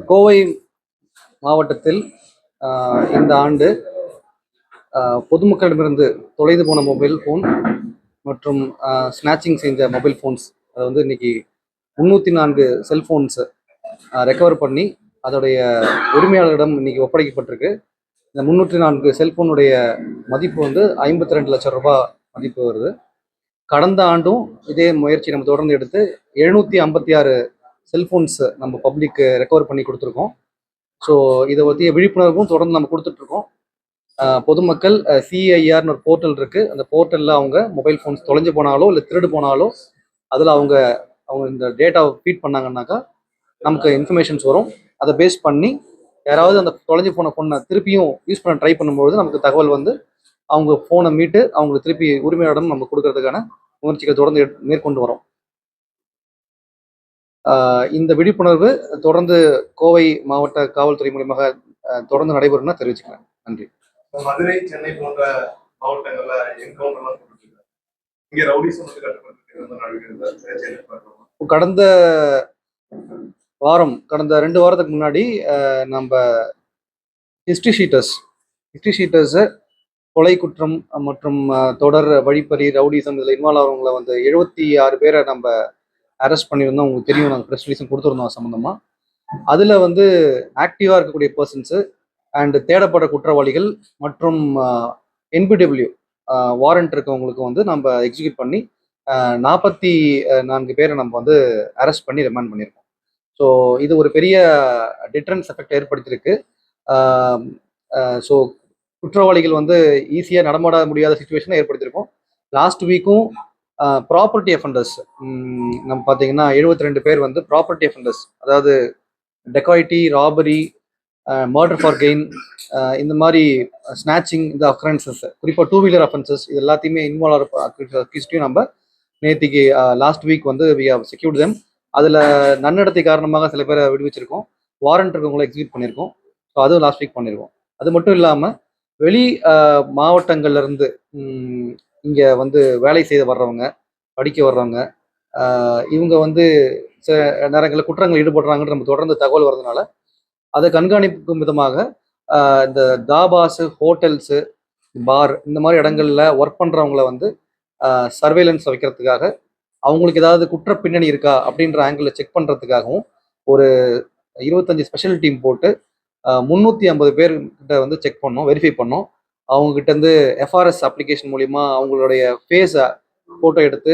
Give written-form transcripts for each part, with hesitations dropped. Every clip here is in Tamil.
கோவை மாவட்டத்தில் இந்த ஆண்டு பொதுமக்களிடமிருந்து தொலைந்து போன மொபைல் ஃபோன் மற்றும் ஸ்நாச்சிங் செஞ்ச மொபைல் ஃபோன்ஸ் அதை வந்து இன்னைக்கு 304 செல்ஃபோன்ஸை ரெக்கவர் பண்ணி அதோடைய உரிமையாளரிடம் இன்னைக்கு ஒப்படைக்கப்பட்டிருக்கு. இந்த 304 செல்ஃபோனுடைய மதிப்பு வந்து 52 லட்சம் ரூபாய் மதிப்பு வருது. கடந்த ஆண்டும் இதே முயற்சி நம்ம தொடர்ந்து எடுத்து 756 செல்ஃபோன்ஸ் நம்ம பப்ளிக்கு ரெக்கவர் பண்ணி கொடுத்துருக்கோம். ஸோ இதை பற்றிய விழிப்புணர்வும் தொடர்ந்து நம்ம கொடுத்துட்ருக்கோம். பொதுமக்கள் சிஐஆர்னு ஒரு போர்ட்டல் இருக்குது. அந்த போர்ட்டலில் அவங்க மொபைல் ஃபோன்ஸ் தொலைஞ்சு போனாலோ இல்லை திருடு போனாலோ அதில் அவங்க இந்த டேட்டாவை ஃபீட் பண்ணாங்கன்னாக்கா நமக்கு இன்ஃபர்மேஷன்ஸ் வரும். அதை பேஸ் பண்ணி யாராவது அந்த தொலைஞ்சு போன ஃபோனை திருப்பியும் யூஸ் பண்ண ட்ரை பண்ணும்போது நமக்கு தகவல் வந்து அவங்க ஃபோனை மீட்டு அவங்களுக்கு திருப்பி உரிமையாளரிடம் நம்ம கொடுக்கறதுக்கான முயற்சிகளை தொடர்ந்து மேற்கொண்டு வரோம். இந்த விழிப்புணர்வு தொடர்ந்து கோவை மாவட்ட காவல்துறை மூலமாக தொடர்ந்து நடைபெறும்னா தெரிவிச்சுக்கிறேன். நன்றி. மதுரை, சென்னை போன்ற மாவட்டங்கள்ல என்கவுண்டர்லாம் போட்டுருக்காங்க. இங்க ரவுடிசம் வந்து கடந்த 2 வாரத்துக்கு முன்னாடி நம்ம ஹிஸ்ட்ரி ஷீட்டர்ஸை கொலை குற்றம் மற்றும் தொடர் வழிப்பறி ரவுடிசம் இதில் இன்வால்வ் ஆகிறவங்களை வந்து 76 பேரை நம்ம அரெஸ்ட் பண்ணியிருந்தோம். உங்களுக்கு தெரியும், நாங்கள் ப்ரெஸ் ரிலீஸும் கொடுத்துருந்தோம் சம்மந்தமாக. அதில் வந்து ஆக்டிவாக இருக்கக்கூடிய பர்சன்ஸு அண்ட் தேடப்பட்ட குற்றவாளிகள் மற்றும் என்பிடபிள்யூ வாரண்ட் இருக்கவங்களுக்கு வந்து நம்ம எக்ஸிக்யூட் பண்ணி 44 பேரை நம்ம வந்து அரெஸ்ட் பண்ணி ரிமாண்ட் பண்ணியிருக்கோம். ஸோ இது ஒரு பெரிய டிட்டரன்ஸ் எஃபெக்ட் ஏற்படுத்தியிருக்கு. ஸோ குற்றவாளிகள் வந்து ஈஸியாக நடமாட முடியாத சுச்சுவேஷனை ஏற்படுத்தியிருக்கோம். லாஸ்ட் வீக்கும் ப்ராப்பர்ட்டி அஃபெண்டர்ஸ் நம்ம பார்த்தீங்கன்னா 72 பேர் வந்து ப்ராப்பர்ட்டி அஃபெண்டர்ஸ், அதாவது டெக்காய்டி, ராபரி, மர்டர் ஃபார் கெயின், இந்த மாதிரி ஸ்நாச்சிங், இந்த அக்கரன்சஸ், குறிப்பாக 2 வீலர் அஃபென்சஸ், இது எல்லாத்தையுமே இன்வால்வ் ஆகிஸ்டையும் நம்ம நேற்றுக்கு லாஸ்ட் வீக் வந்து வி ஹவ் செக்யூர்ட் தெம். அதில் நன்னடத்தை காரணமாக சில பேரை விடுவிச்சிருக்கோம். வாரண்ட் இருக்கவங்களை எக்ஸிக்யூட் பண்ணியிருக்கோம். ஸோ அதுவும் லாஸ்ட் வீக் பண்ணியிருக்கோம். அது மட்டும் இல்லாமல் வெளி மாவட்டங்கள்லேருந்து இங்கே வந்து வேலை செய்து வர்றவங்க, படிக்க வர்றவங்க, இவங்க வந்து சில நேரங்களில் குற்றங்கள் ஈடுபடுறாங்கன்னு நம்ம தொடர்ந்து தகவல் வர்றதுனால அதை கண்காணிக்கும் விதமாக இந்த தாபாஸு, ஹோட்டல்ஸு, பார், இந்த மாதிரி இடங்கள்ல ஒர்க் பண்ணுறவங்கள வந்து சர்வேலன்ஸ் வைக்கிறதுக்காக, அவங்களுக்கு ஏதாவது குற்ற பின்னணி இருக்கா அப்படின்ற ஆங்கிளில் செக் பண்ணுறதுக்காகவும் ஒரு 25 ஸ்பெஷல் டீம் போட்டு 350 பேர்கிட்ட வந்து செக் பண்ணோம், வெரிஃபை பண்ணோம். அவங்ககிட்ட எஃப்ஆர்எஸ் அப்ளிகேஷன் மூலிமா அவங்களுடைய ஃபேஸை ஃபோட்டோ எடுத்து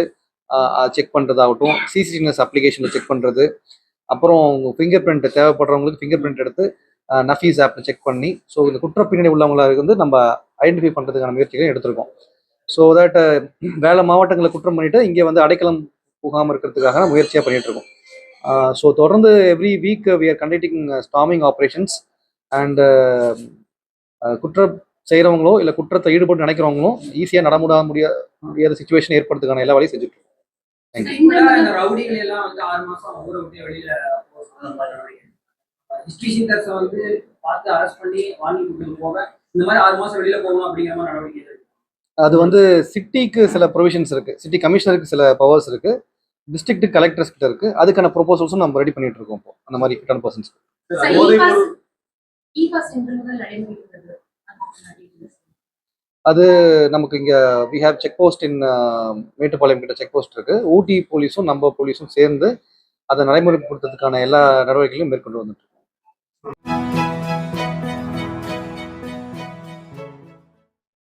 செக் பண்ணுறதாகட்டும், சிசிடிஎன்எஸ் அப்ளிகேஷனில் செக் பண்ணுறது, அப்புறம் ஃபிங்கர் பிரிண்ட் தேவைப்படுறவங்களுக்கு ஃபிங்கர் பிரிண்ட் எடுத்து நஃபீஸ் ஆப்பில் செக் பண்ணி, ஸோ இந்த குற்ற பின்னணி உள்ளவங்களுக்கு வந்து நம்ம ஐடென்டிஃபை பண்ணுறதுக்கான முயற்சிகளை எடுத்திருக்கோம். ஸோ தட் வேலை மாவட்டங்களில் குற்றம் பண்ணிட்டு இங்கே வந்து அடைக்கலம் புகாமல் இருக்கிறதுக்காக முயற்சியாக பண்ணிட்டு இருக்கோம். ஸோ தொடர்ந்து every week we are conducting storming operations and குற்றம் செய்கிறவங்களோ இல்லை குற்றத்தை ஈடுபட்டு நினைக்கிறவங்களும் ஈஸியாக முடியாத சுச்சுவேஷன் ஏற்படுறதுக்கான எல்லா வேலையும் செஞ்சுட்டு இருக்கோம். அது வந்து சிட்டிக்கு சில ப்ரொவிஷன்ஸ் இருக்கு, சிட்டி கமிஷனருக்கு சில பவர்ஸ் இருக்கு, டிஸ்ட்ரிக்ட் கலெக்டர்ஸ் கிட்ட இருக்கு. அதுக்கான ப்ரொபோசல்ஸும் நம்ம ரெடி பண்ணிட்டு இருக்கோம். இப்போ அந்த மாதிரி 10%. அது நமக்கு இங்கே we have check post in Mettupalayam கிட்ட செக் போஸ்ட் இருக்கு. ஊட்டி போலீஸும் நம்ம போலீஸும் சேர்ந்து அதை நடைமுறைப்படுத்துறதுக்கான எல்லா நடவடிக்கைகளையும் மேற்கொண்டு வந்துட்டு இருக்கோம்.